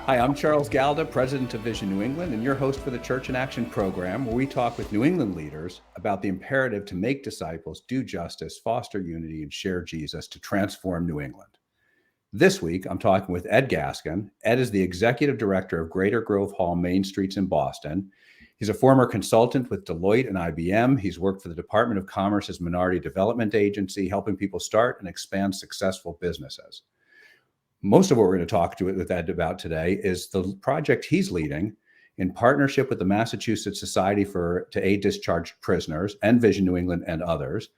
Hi, I'm Charles Galda, President of Vision New England, and your host for the Church in Action program, where we talk with New England leaders about the imperative to make disciples, do justice, foster unity, and share Jesus to transform New England. This week, I'm talking with Ed Gaskin. Ed is the Executive Director of Greater Grove Hall Main Streets in Boston. He's a former consultant with Deloitte and IBM. He's worked for the Department of Commerce's Minority Development Agency, helping people start and expand successful businesses. Most of what we're going to talk with Ed about today is the project he's leading in partnership with the Massachusetts Society to Aid Discharged Prisoners and Vision New England and others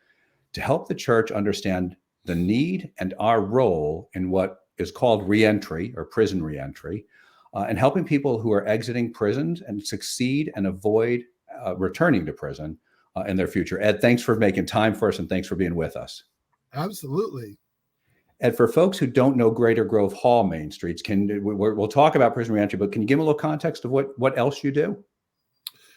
to help the church understand the need and our role in what is called reentry or prison reentry, and helping people who are exiting prisons and succeed and avoid returning to prison in their future. Ed, thanks for making time for us and thanks for being with us. Absolutely. And for folks who don't know Greater Grove Hall Main Streets, we'll talk about prison reentry, but can you give them a little context of what else you do?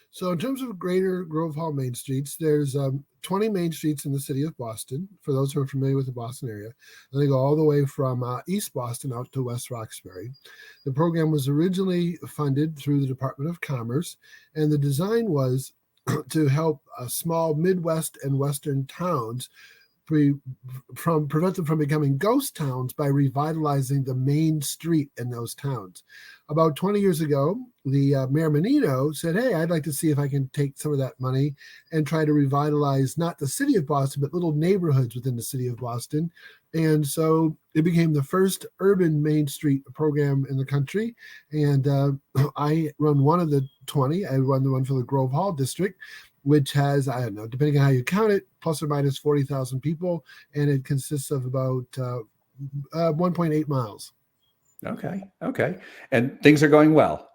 So in terms of Greater Grove Hall Main Streets, there's 20 main streets in the city of Boston, for those who are familiar with the Boston area. And they go all the way from East Boston out to West Roxbury. The program was originally funded through the Department of Commerce, and the design was to help small Midwest and Western towns prevent them from becoming ghost towns by revitalizing the main street in those towns. About 20 years ago, the Mayor Menino said, hey, I'd like to see if I can take some of that money and try to revitalize not the city of Boston, but little neighborhoods within the city of Boston. And so it became the first urban Main Street program in the country. And I run one of the 20. I run the one for the Grove Hall district, which has, I don't know, depending on how you count it, plus or minus 40,000 people. And it consists of about 1.8 miles. Okay. And things are going well.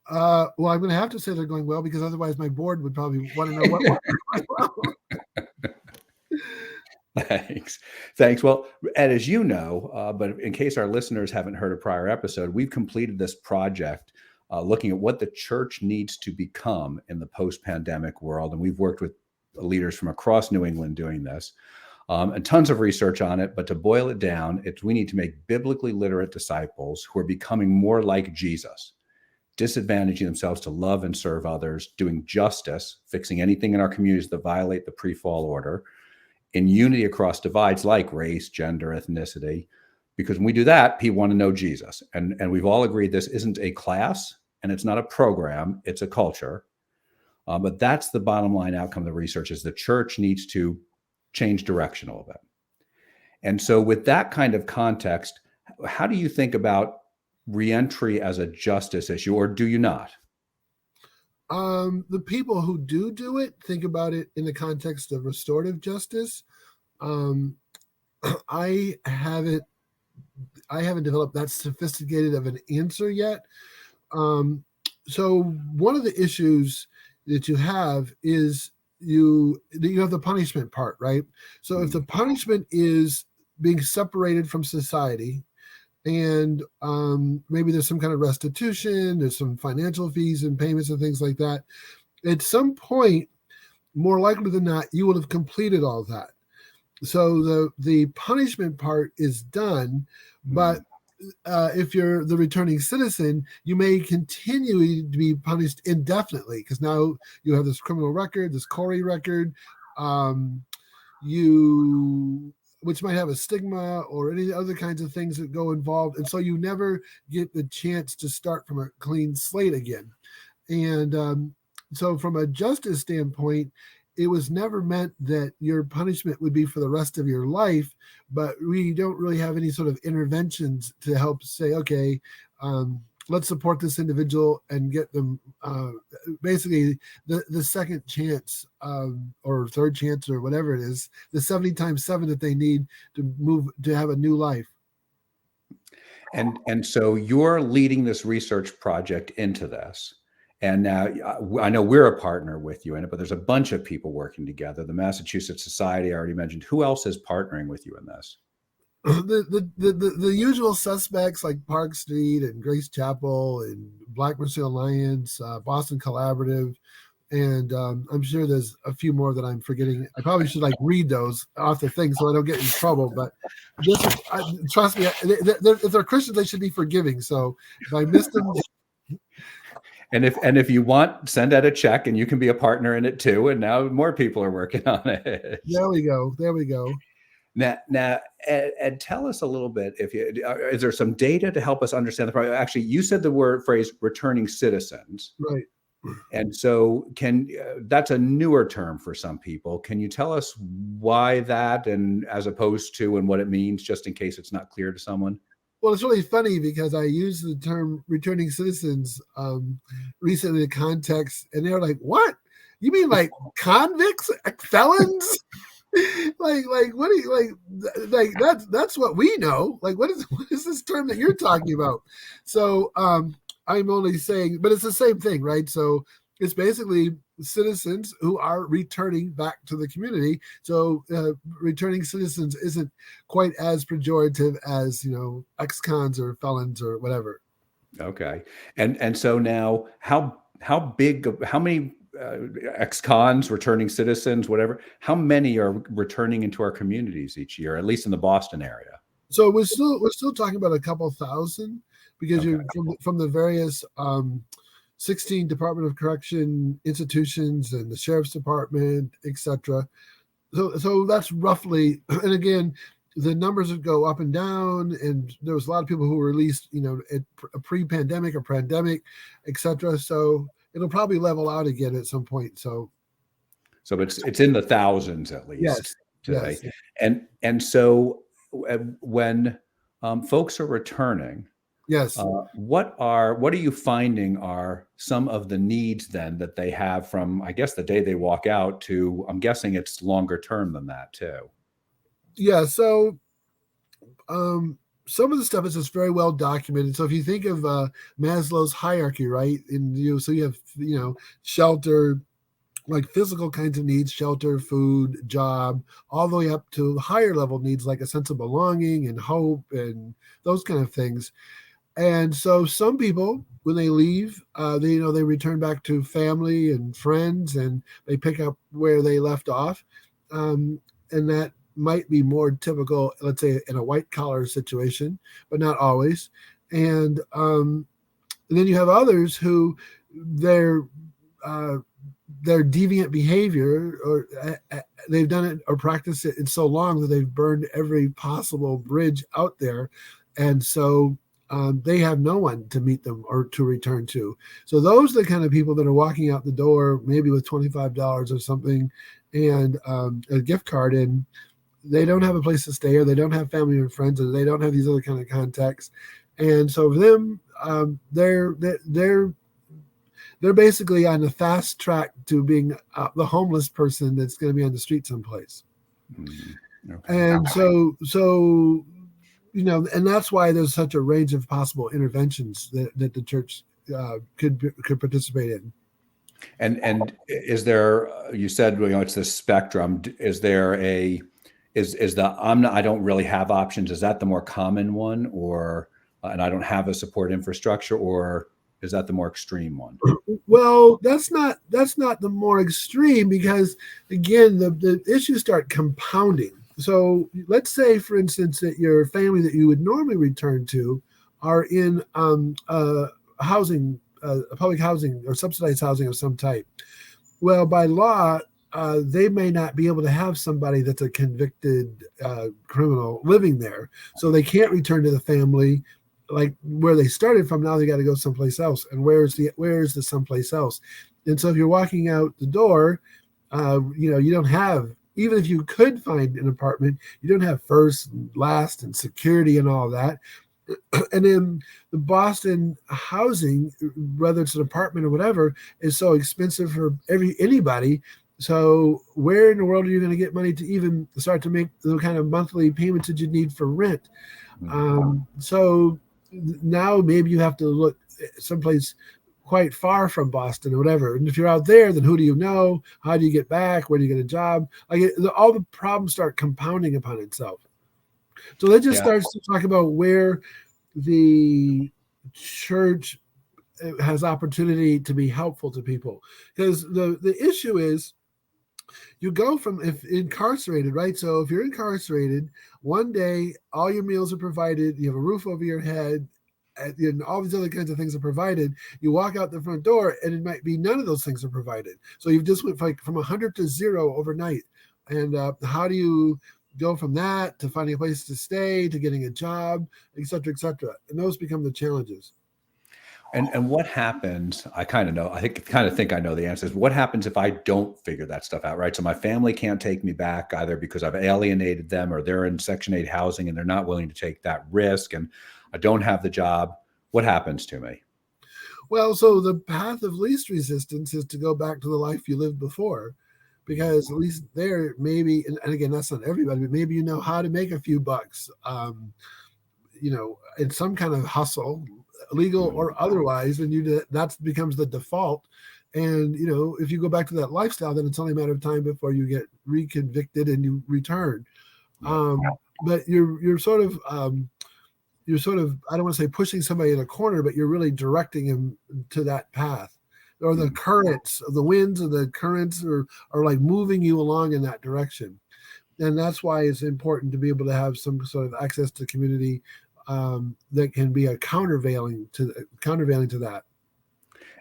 Well, I'm going to have to say they're going well because otherwise my board would probably want to know what went well. Thanks. Well, Ed, as you know, but in case our listeners haven't heard a prior episode, we've completed this project looking at what the church needs to become in the post-pandemic world. And we've worked with leaders from across New England doing this, and tons of research on it. But to boil it down, we need to make biblically literate disciples who are becoming more like Jesus, disadvantaging themselves to love and serve others, doing justice, fixing anything in our communities that violate the pre-fall order, in unity across divides like race, gender, ethnicity. Because when we do that, people want to know Jesus. And we've all agreed this isn't a class and it's not a program, it's a culture. But that's the bottom line outcome of the research is the church needs to change direction a little bit. And so with that kind of context, how do you think about reentry as a justice issue, or do you not? The people who do it think about it in the context of restorative justice. I haven't developed that sophisticated of an answer yet. So one of the issues that you have is you have the punishment part, right? So if the punishment is being separated from society, and maybe there's some kind of restitution, there's some financial fees and payments and things like that, at some point, more likely than not, you will have completed all that. So the punishment part is done, but if you're the returning citizen, you may continue to be punished indefinitely because now you have this criminal record, this Corey record, which might have a stigma or any other kinds of things that go involved. And so you never get the chance to start from a clean slate again. And so from a justice standpoint, it was never meant that your punishment would be for the rest of your life, but we don't really have any sort of interventions to help say, okay, let's support this individual and get them basically the second chance or third chance or whatever it is, the 70 times 7 that they need to move to have a new life. And so you're leading this research project into this. And now I know we're a partner with you in it, but there's a bunch of people working together. The Massachusetts Society I already mentioned. Who else is partnering with you in this? The usual suspects like Park Street and Grace Chapel and Black Mercy Alliance, Boston Collaborative, And I'm sure there's a few more that I'm forgetting. I probably should read those off the thing so I don't get in trouble. But this is, trust me, if they're Christians, they should be forgiving. So if I missed them, and if you want, send out a check, and you can be a partner in it too. And now more people are working on it. there we go. There we go. Now, Ed, tell us a little bit. Is there some data to help us understand the problem? Actually, you said the phrase "returning citizens," Right. and so that's a newer term for some people. Can you tell us why that, and as opposed to, and what it means, just in case it's not clear to someone? Well, it's really funny because I used the term returning citizens recently in context, and they're like, "What? You mean like convicts, felons?" like what do you like that's what we know. Like what is this term that you're talking about? So I'm only saying, but it's the same thing, right? So it's basically citizens who are returning back to the community. So returning citizens isn't quite as pejorative as ex-cons or felons or whatever. Okay. And so now how many ex-cons, returning citizens, whatever, how many are returning into our communities each year, at least in the Boston area? So we're still talking about a couple thousand, because Okay. you're from the various 16 Department of Correction institutions and the Sheriff's Department, etc. So that's roughly, and again, the numbers would go up and down, and there was a lot of people who were released, at pre-pandemic or pandemic, etc. So it'll probably level out again at some point. So it's in the thousands at least yes, today. yes. And so when folks are returning, Yes. what are you finding are some of the needs then that they have from, I guess, the day they walk out to, I'm guessing it's longer term than that too. Yeah. So some of the stuff is just very well documented. So if you think of Maslow's hierarchy, right, and so you have shelter, like physical kinds of needs, shelter, food, job, all the way up to higher level needs like a sense of belonging and hope and those kind of things. And so some people, when they leave, they return back to family and friends, and they pick up where they left off, and that might be more typical, let's say, in a white collar situation, but not always. And then you have others who their deviant behavior, or they've done it or practiced it in so long that they've burned every possible bridge out there, and so they have no one to meet them or to return to. So those are the kind of people that are walking out the door, maybe with $25 or something and a gift card, and they don't have a place to stay, or they don't have family or friends, or they don't have these other kind of contacts. And so for them, they're basically on the fast track to being the homeless person that's going to be on the street someplace. Mm-hmm. Okay. And so and that's why there's such a range of possible interventions that the church could participate in. And is there? You said it's the spectrum. Is there is the I don't really have options? Is that the more common one, or and I don't have a support infrastructure, or is that the more extreme one? Well, that's not the more extreme, because again, the issues start compounding. So let's say, for instance, that your family that you would normally return to are in housing, public housing or subsidized housing of some type. Well, by law, they may not be able to have somebody that's a convicted criminal living there. So they can't return to the family like where they started from. Now they got to go someplace else. And where's the someplace else? And so if you're walking out the door, you don't have, even if you could find an apartment, you don't have first and last and security and all that. And then the Boston housing, whether it's an apartment or whatever, is so expensive for anybody. So where in the world are you going to get money to even start to make the kind of monthly payments that you need for rent? So now maybe you have to look someplace quite far from Boston or whatever. And if you're out there, then who do you know? How do you get back? Where do you get a job? All the problems start compounding upon itself. So that just starts to talk about where the church has opportunity to be helpful to people. Because the issue is, you go from, if incarcerated, right? So if you're incarcerated, one day all your meals are provided, you have a roof over your head, and all these other kinds of things are provided. You walk out the front door, and it might be none of those things are provided. So you've just went from 100 to 0 overnight. And how do you go from that to finding a place to stay, to getting a job, et cetera, et cetera? And those become the challenges. And what happens? I kind of know. I think I know the answers. What happens if I don't figure that stuff out? Right. So my family can't take me back either because I've alienated them, or they're in Section 8 housing and they're not willing to take that risk, and I don't have the job. What happens to me? Well, so the path of least resistance is to go back to the life you lived before, because at least there, maybe, and again, that's not everybody, but maybe you know how to make a few bucks, in some kind of hustle, legal or otherwise, and that becomes the default. And if you go back to that lifestyle, then it's only a matter of time before you get reconvicted and you return. But you're sort of I don't want to say pushing somebody in a corner, but you're really directing him to that path. Or the currents, the winds and the currents are like moving you along in that direction. And that's why it's important to be able to have some sort of access to community that can be a countervailing to that.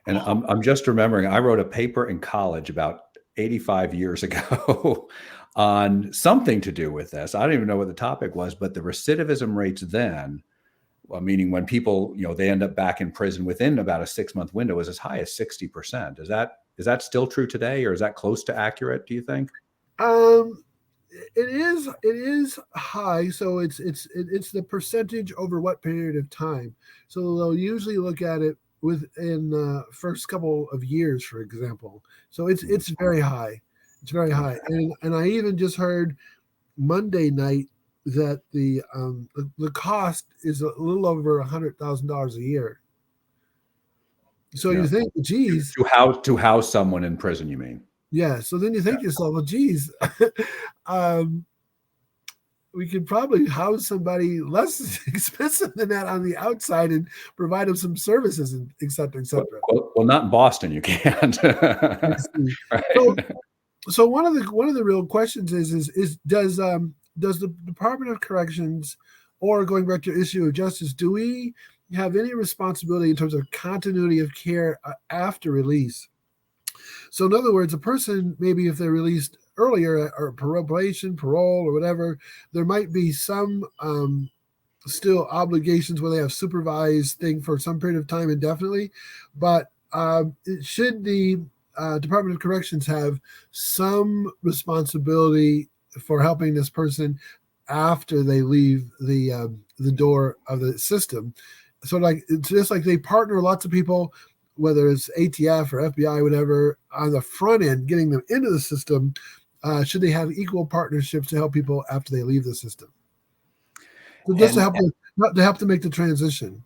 And I'm just remembering, I wrote a paper in college about 85 years ago on something to do with this. I don't even know what the topic was, but the recidivism rates then, well, meaning when people, they end up back in prison within about a 6-month window, was as high as 60%. Is that still true today, or is that close to accurate, do you think? It is high. So it's the percentage over what period of time. So they'll usually look at it within the first couple of years, for example. So it's very high. It's very high. And I even just heard Monday night that the cost is a little over $100,000 a year. So you think, geez, to house someone in prison, you mean? Yeah. So then you think to yourself, well, geez, we could probably house somebody less expensive than that on the outside and provide them some services, and et cetera, et cetera. Well, not in Boston, you can't. Right. So one of the real questions is does the Department of Corrections, or going back to the issue of justice, do we have any responsibility in terms of continuity of care after release? So in other words, a person, maybe if they're released earlier, or probation, parole, or whatever, there might be some still obligations where they have supervised thing for some period of time indefinitely. But should the Department of Corrections have some responsibility for helping this person after they leave the door of the system? So it's just like they partner lots of people, whether it's ATF or FBI, whatever, on the front end, getting them into the system. Should they have equal partnerships to help people after they leave the system? So just to help to make the transition.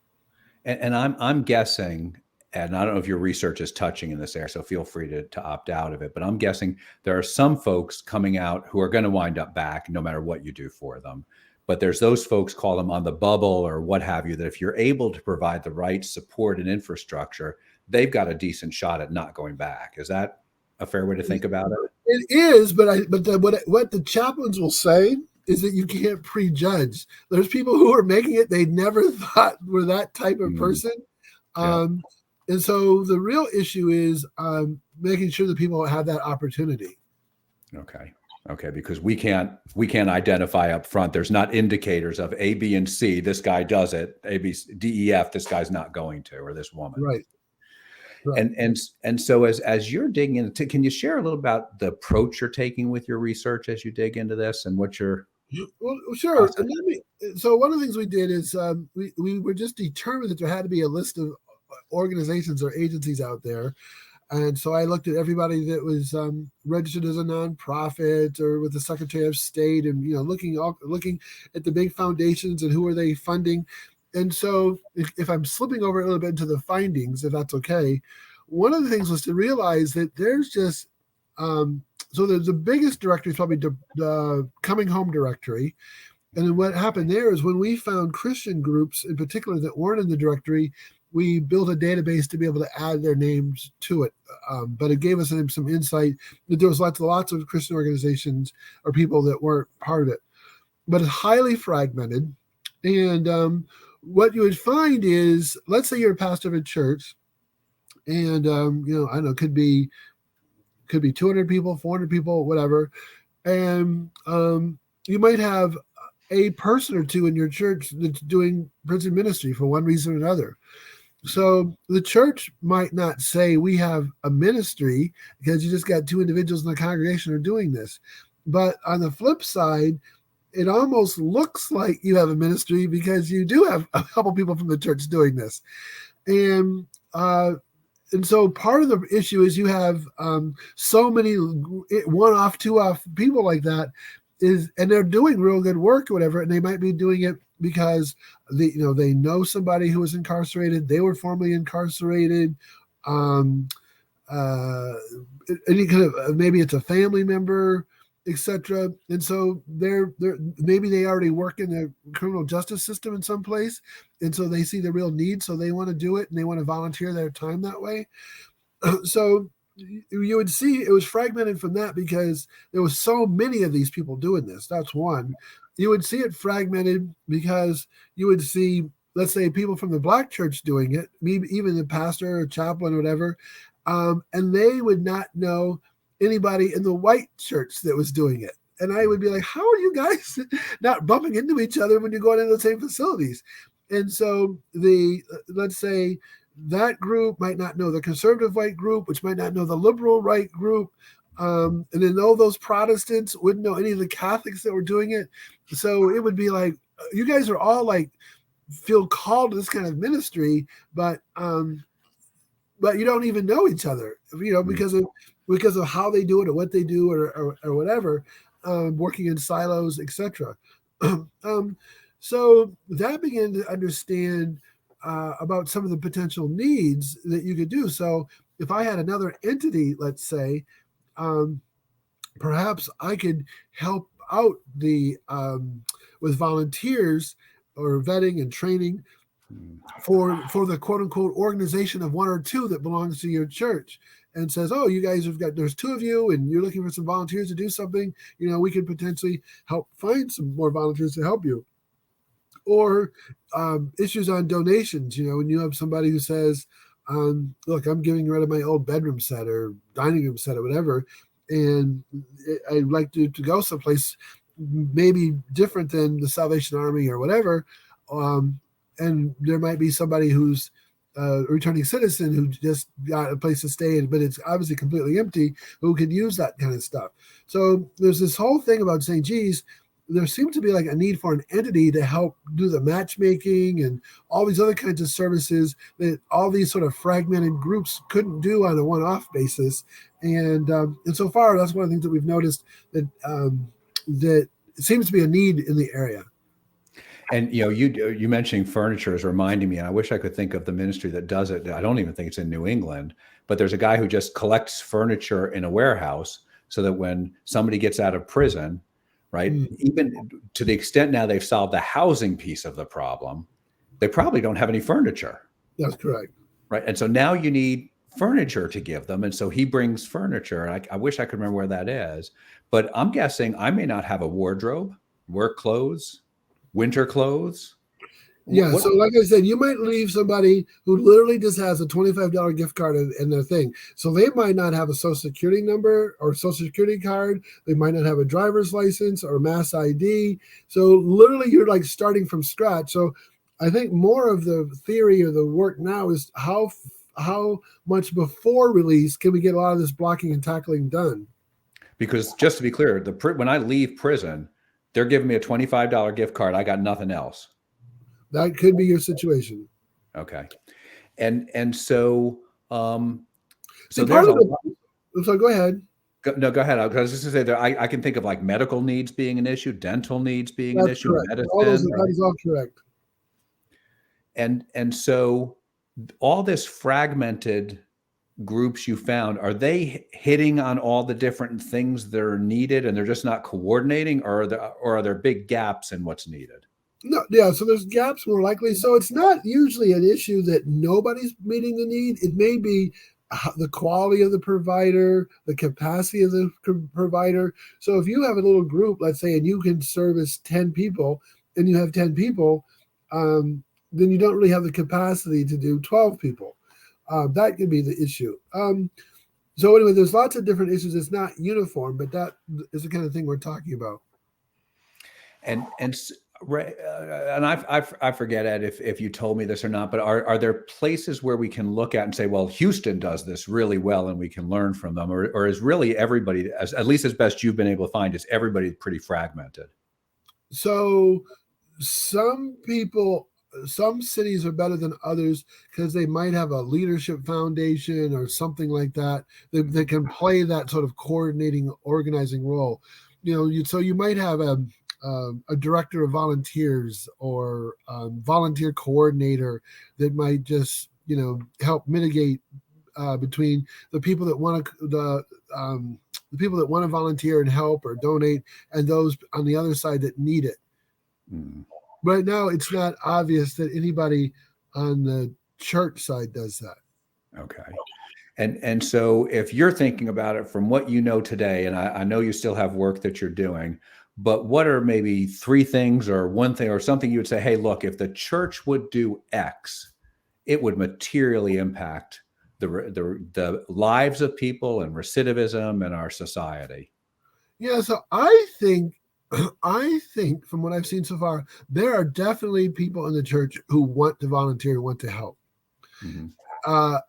And I'm guessing, and I don't know if your research is touching in this area, so feel free to opt out of it, but I'm guessing there are some folks coming out who are going to wind up back no matter what you do for them. But there's those folks, call them on the bubble or what have you, that if you're able to provide the right support and infrastructure, they've got a decent shot at not going back. Is that a fair way to think about it? It is, but what the chaplains will say is that you can't prejudge. There's people who are making it they never thought were that type of person. And so the real issue is making sure that people have that opportunity. Okay, because we can't identify up front. There's not indicators of A, B, and C. This guy does it. A, B, D, E, F. This guy's not going to, or this woman. Right. And so as you're digging into, can you share a little about the approach you're taking with your research as you dig into this, and what you're? Well, sure. So one of the things we did is we were just determined that there had to be a list of organizations or agencies out there. And so I looked at everybody that was registered as a nonprofit or with the Secretary of State, and looking at the big foundations and who are they funding. And so if I'm slipping over a little bit into the findings, if that's okay, one of the things was to realize that there's just so the biggest directory is probably the Coming Home directory. And then what happened there is when we found Christian groups in particular that weren't in the directory, we built a database to be able to add their names to it. But it gave us some insight that there was lots of Christian organizations or people that weren't part of it. But it's highly fragmented. And what you would find is, let's say you're a pastor of a church, and I don't know, could be 200 people, 400 people, whatever, and you might have a person or two in your church that's doing prison ministry for one reason or another. So the church might not say we have a ministry because you just got 2 individuals in the congregation who are doing this. But on the flip side, it almost looks like you have a ministry because you do have a couple people from the church doing this. And so part of the issue is you have so many one-off, two-off people like that, and they're doing real good work or whatever, and they might be doing it because they know somebody who was incarcerated, they were formerly incarcerated, any kind of maybe it's a family member, etc. And so they're maybe they already work in the criminal justice system in some place, and so they see the real need, so they want to do it and they want to volunteer their time that way. So you would see it was fragmented from that because there was so many of these people doing this. That's one. You would see it fragmented because you would see, let's say, people from the Black church doing it, maybe even the pastor or chaplain or whatever, and they would not know anybody in the white church that was doing it. And I would be like, how are you guys not bumping into each other when you're going into the same facilities? And so let's say that group might not know the conservative white group, which might not know the liberal right group. And then all those Protestants wouldn't know any of the Catholics that were doing it. So it would be like, you guys are all like, feel called to this kind of ministry, but you don't even know each other, because of how they do it or what they do or whatever, working in silos, etc. So that began to understand about some of the potential needs that you could do. So if I had another entity, let's say, perhaps I could help out with volunteers or vetting and training for the quote unquote organization of 1 or 2 that belongs to your church, and says, oh, you guys there's 2 of you and you're looking for some volunteers to do something, we could potentially help find some more volunteers to help you. Or issues on donations, when you have somebody who says, look, I'm giving rid of my old bedroom set or dining room set or whatever, and I'd like to go someplace maybe different than the Salvation Army or whatever. And there might be somebody who's a returning citizen who just got a place to stay in, but it's obviously completely empty, who could use that kind of stuff. So there's this whole thing about saying, geez, there seems to be like a need for an entity to help do the matchmaking and all these other kinds of services that all these sort of fragmented groups couldn't do on a one-off basis. And so far, that's one of the things that we've noticed, that that seems to be a need in the area. And you mentioning furniture is reminding me, and I wish I could think of the ministry that does it. I don't even think it's in New England, but there's a guy who just collects furniture in a warehouse so that when somebody gets out of prison, right, even to the extent now they've solved the housing piece of the problem, they probably don't have any furniture. That's correct. Right. And so now you need furniture to give them. And so he brings furniture. And I wish I could remember where that is, but I'm guessing I may not have a wardrobe, work clothes, winter clothes. Yeah. So like I said, you might leave somebody who literally just has a $25 gift card in their thing. So they might not have a social security number or social security card. They might not have a driver's license or mass ID. So literally you're like starting from scratch. So I think more of the theory or the work now is how much before release can we get a lot of this blocking and tackling done? Because just to be clear, when I leave prison, they're giving me a $25 gift card. I got nothing else. That could be your situation. Okay. And so, so so go ahead. No, go ahead. I was just going to say I can think of like medical needs being an issue, dental needs being an issue, medicine. That is all correct. And so all this fragmented groups you found, are they hitting on all the different things that are needed and they're just not coordinating, or are there big gaps in what's needed? No, yeah, so there's gaps more likely. So it's not usually an issue that nobody's meeting the need. It may be the quality of the provider, the capacity of the provider. So if you have a little group, let's say, and you can service 10 people and you have 10 people, then you don't really have the capacity to do 12 people. That could be the issue. So anyway, there's lots of different issues. It's not uniform, but that is the kind of thing we're talking about. And right, and I forget, Ed, if you told me this or not, but are there places where we can look at and say, well, Houston does this really well and we can learn from them, or is really everybody, at least as best you've been able to find, is everybody pretty fragmented? So some people, some cities are better than others because they might have a leadership foundation or something like that that can play that sort of coordinating, organizing role. So you might have a director of volunteers or volunteer coordinator that might just help mitigate between the people that want to the people that want to volunteer and help or donate and those on the other side that need it. Mm. Right now, it's not obvious that anybody on the church side does that. Okay. And so if you're thinking about it from what you know today, and I know you still have work that you're doing, but what are maybe three things or one thing or something you would say, hey, look, if the church would do X, it would materially impact the lives of people and recidivism in our society? Yeah, so I think I think from what I've seen so far, there are definitely people in the church who want to volunteer, want to help. Mm-hmm.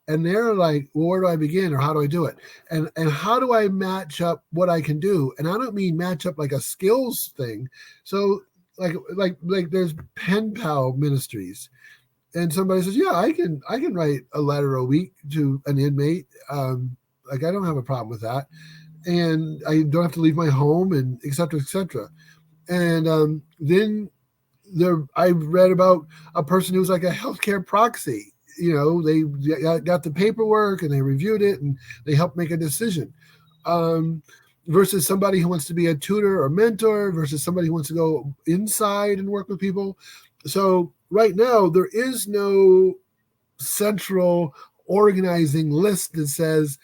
And they're like, well, where do I begin or how do I do it? And how do I match up what I can do? And I don't mean match up like a skills thing. So like there's pen pal ministries. And somebody says, yeah, I can write a letter a week to an inmate. Like I don't have a problem with that. And I don't have to leave my home and et cetera, et cetera. And then I read about a person who's like a healthcare proxy. They got the paperwork and they reviewed it and they helped make a decision. Versus somebody who wants to be a tutor or mentor versus somebody who wants to go inside and work with people. So right now there is no central organizing list that says,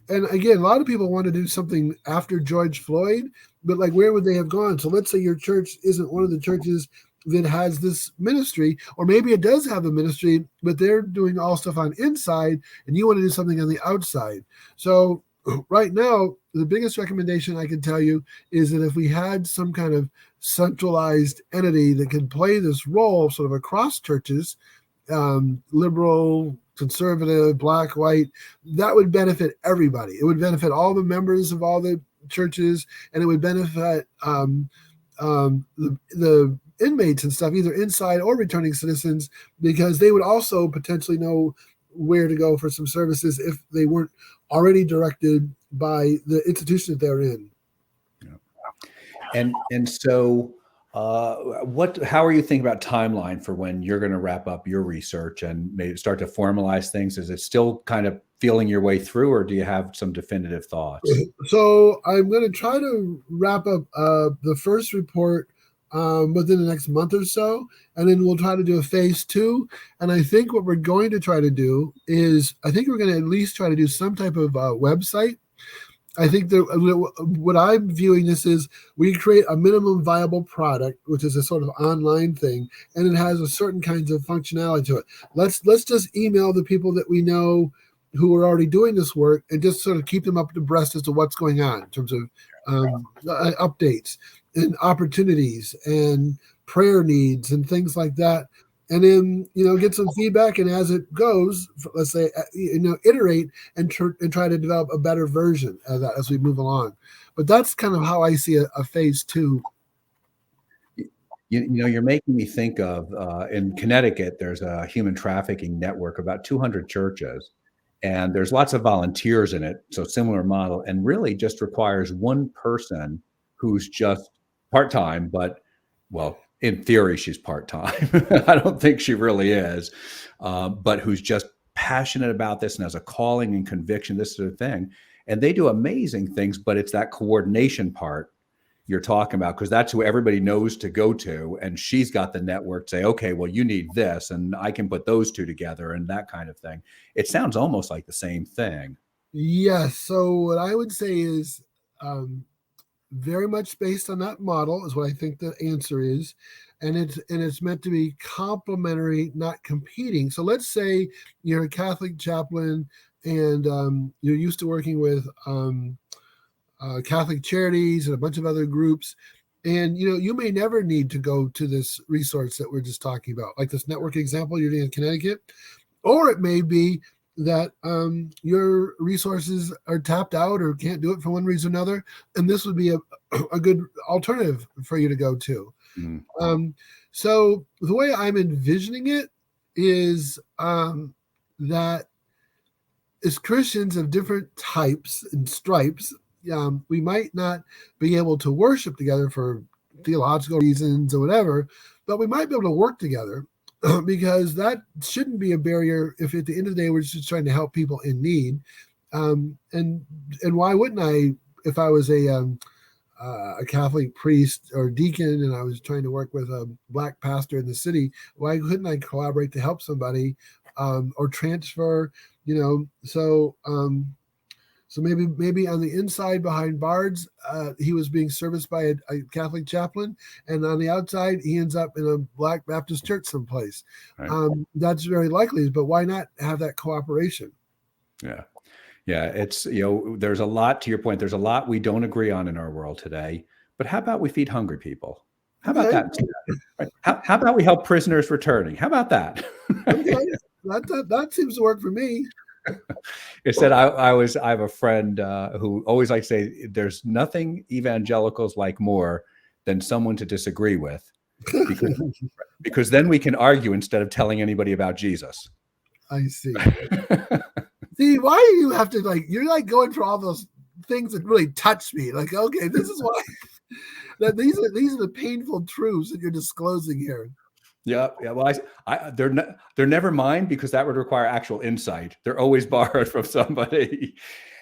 and again, a lot of people want to do something after George Floyd, but like where would they have gone? So let's say your church isn't one of the churches that has this ministry, or maybe it does have a ministry, but they're doing all stuff on inside and you want to do something on the outside. So right now, the biggest recommendation I can tell you is that if we had some kind of centralized entity that could play this role sort of across churches, liberal, conservative, black, white, that would benefit everybody. It would benefit all the members of all the churches, and it would benefit the inmates and stuff, either inside or returning citizens, because they would also potentially know where to go for some services if they weren't already directed by the institution that they're in. Yeah. And so how are you thinking about timeline for when you're going to wrap up your research and maybe start to formalize things? Is it still kind of feeling your way through, or do you have some definitive thoughts? So I'm going to try to wrap up the first report within the next month or so, and then we'll try to do a phase 2. And I think what we're going to try to do is, I think we're going to at least try to do some type of website. I think that what I'm viewing this is, we create a minimum viable product, which is a sort of online thing, and it has a certain kinds of functionality to it. Let's just email the people that we know who are already doing this work and just sort of keep them up to breast as to what's going on in terms of updates and opportunities and prayer needs and things like that. And then, get some feedback. And as it goes, let's say, iterate and try to develop a better version of that as we move along. But that's kind of how I see a phase 2. You're making me think of in Connecticut, there's a human trafficking network, about 200 churches, and there's lots of volunteers in it. So similar model, and really just requires one person who's just part-time, but well, in theory, she's part-time. I don't think she really is, but who's just passionate about this and has a calling and conviction, this sort of thing. And they do amazing things, but it's that coordination part. you're talking about, because that's who everybody knows to go to. And she's got the network to say, okay, well, you need this, and I can put those two together and that kind of thing. It sounds almost like the same thing. Yes. So what I would say is very much based on that model is what I think the answer is. And it's meant to be complementary, not competing. So let's say you're a Catholic chaplain and you're used to working with Catholic Charities and a bunch of other groups. And you may never need to go to this resource that we're just talking about, like this network example you're doing in Connecticut. Or it may be that your resources are tapped out or can't do it for one reason or another, and this would be a good alternative for you to go to. Mm-hmm. So the way I'm envisioning it is that as Christians of different types and stripes, we might not be able to worship together for theological reasons or whatever, but we might be able to work together because that shouldn't be a barrier if at the end of the day we're just trying to help people in need. And why wouldn't I, if I was a Catholic priest or deacon and I was trying to work with a Black pastor in the city, why couldn't I collaborate to help somebody or transfer, so maybe on the inside behind bars, he was being serviced by a Catholic chaplain, and on the outside, he ends up in a Black Baptist church someplace. Right. That's very likely, but why not have that cooperation? Yeah. It's, there's a lot, to your point, there's a lot we don't agree on in our world today, but how about we feed hungry people? How about that? Right? How about we help prisoners returning? How about that? Okay. That seems to work for me. Instead, I have a friend who always likes to say, there's nothing evangelicals like more than someone to disagree with, because then we can argue instead of telling anybody about Jesus. I see. See, why do you have to you're going for all those things that really touch me? Like, okay, this is why that these are the painful truths that you're disclosing here. Yeah. Well, they're never mine, because that would require actual insight. They're always borrowed from somebody.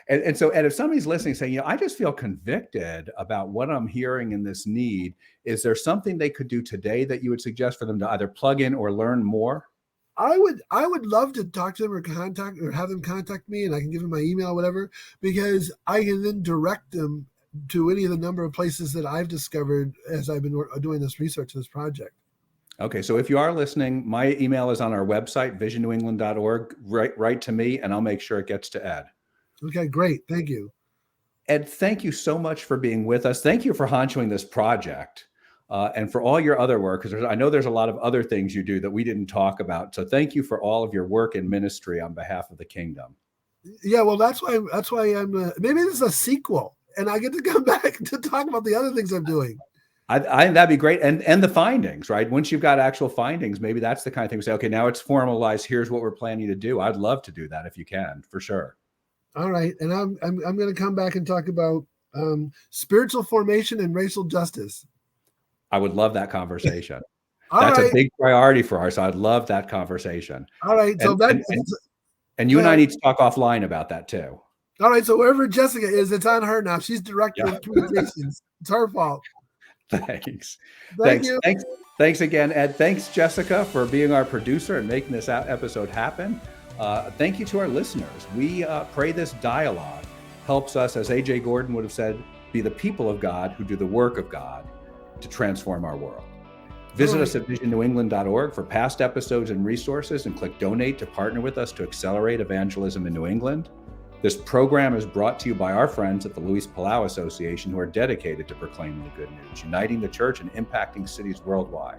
And so, if somebody's listening saying, I just feel convicted about what I'm hearing in this need, is there something they could do today that you would suggest for them to either plug in or learn more? I would love to talk to them or have them contact me, and I can give them my email or whatever, because I can then direct them to any of the number of places that I've discovered as I've been doing this research, this project. Okay, so if you are listening, my email is on our website, visionnewengland.org. Write to me, and I'll make sure it gets to Ed. Okay, great. Thank you. Ed, thank you so much for being with us. Thank you for honchoing this project and for all your other work, because I know there's a lot of other things you do that we didn't talk about. So thank you for all of your work and ministry on behalf of the kingdom. Yeah, well, that's why I'm maybe this is a sequel, and I get to come back to talk about the other things I'm doing. That'd be great. And the findings, right? Once you've got actual findings, maybe that's the kind of thing we say, okay, now it's formalized. Here's what we're planning to do. I'd love to do that if you can, for sure. All right. And I'm going to come back and talk about spiritual formation and racial justice. I would love that conversation. That's a big priority for us. So I'd love that conversation. All right. So and you and I need to talk offline about that too. All right. So wherever Jessica is, it's on her now. She's director of communications. It's her fault. Thanks. Thank you. Thanks again, Ed. Thanks, Jessica, for being our producer and making this episode happen. Thank you to our listeners. We pray this dialogue helps us, as A.J. Gordon would have said, be the people of God who do the work of God to transform our world. Visit us at visionnewengland.org for past episodes and resources, and click donate to partner with us to accelerate evangelism in New England. This program is brought to you by our friends at the Luis Palau Association, who are dedicated to proclaiming the good news, uniting the church and impacting cities worldwide.